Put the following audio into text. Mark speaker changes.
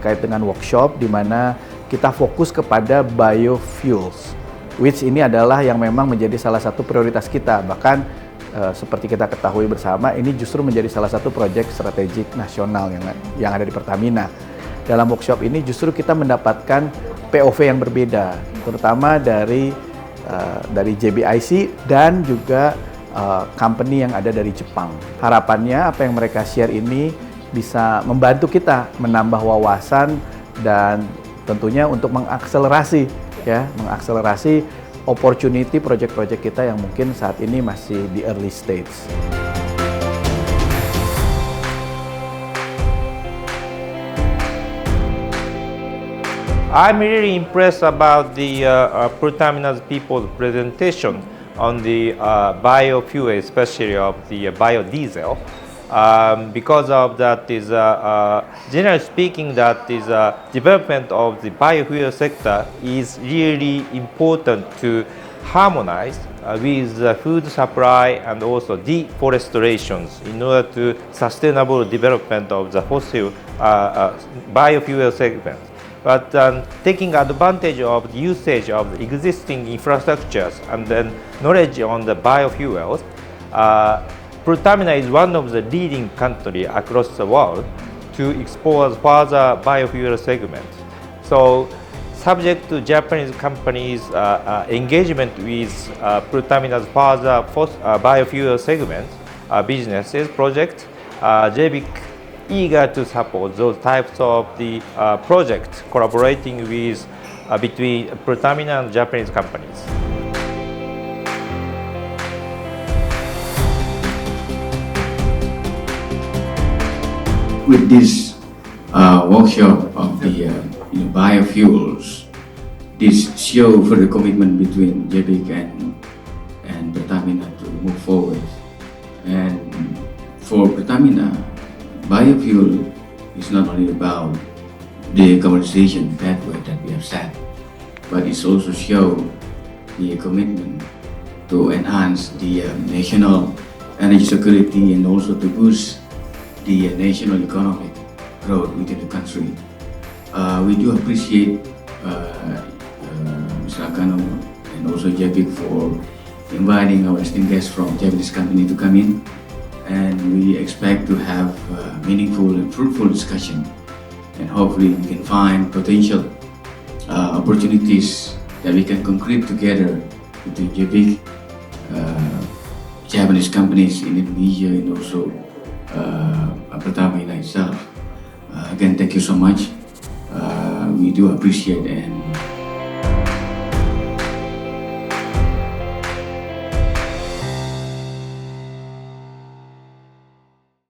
Speaker 1: terkait dengan workshop di mana kita fokus kepada biofuels, which ini adalah yang memang menjadi salah satu prioritas kita. Bahkan seperti kita ketahui bersama, ini justru menjadi salah satu proyek strategik nasional yang ada di Pertamina. Dalam workshop ini justru kita mendapatkan POV yang berbeda, terutama dari JBIC dan juga company yang ada dari Jepang. Harapannya apa yang mereka share ini bisa membantu kita menambah wawasan dan tentunya untuk mengakselerasi opportunity project-project kita yang mungkin saat ini masih di early stage.
Speaker 2: I'm really impressed about the Pertamina's people's presentation on the biofuel, especially of the biodiesel. Because of that is generally speaking, that is development of the biofuel sector is really important to harmonize with the food supply and also deforestation in order to sustainable development of the fossil biofuel segment. But taking advantage of the usage of the existing infrastructures and then knowledge on the biofuels, Pertamina is one of the leading countries across the world to explore further biofuel segment. So, subject to Japanese companies' engagement with Pertamina's further biofuel segment businesses project, JBIC eager to support those types of the projects collaborating with between Pertamina and Japanese companies.
Speaker 3: With this workshop of the biofuels, this show for the commitment between JBIC and Pertamina to move forward. And for Pertamina, biofuel is not only about the commercialization pathway that we have set, but it's also show the commitment to enhance the national energy security and also to boost the national economic growth within the country. We do appreciate Mr. Akano and also JBIC for inviting our esteemed guests from Japanese company to come in. And we expect to have meaningful and fruitful discussion, and hopefully we can find potential opportunities that we can concrete together between JBIC, Japanese companies in Indonesia, and also Pertamina itself. Again, thank you so much. We do appreciate and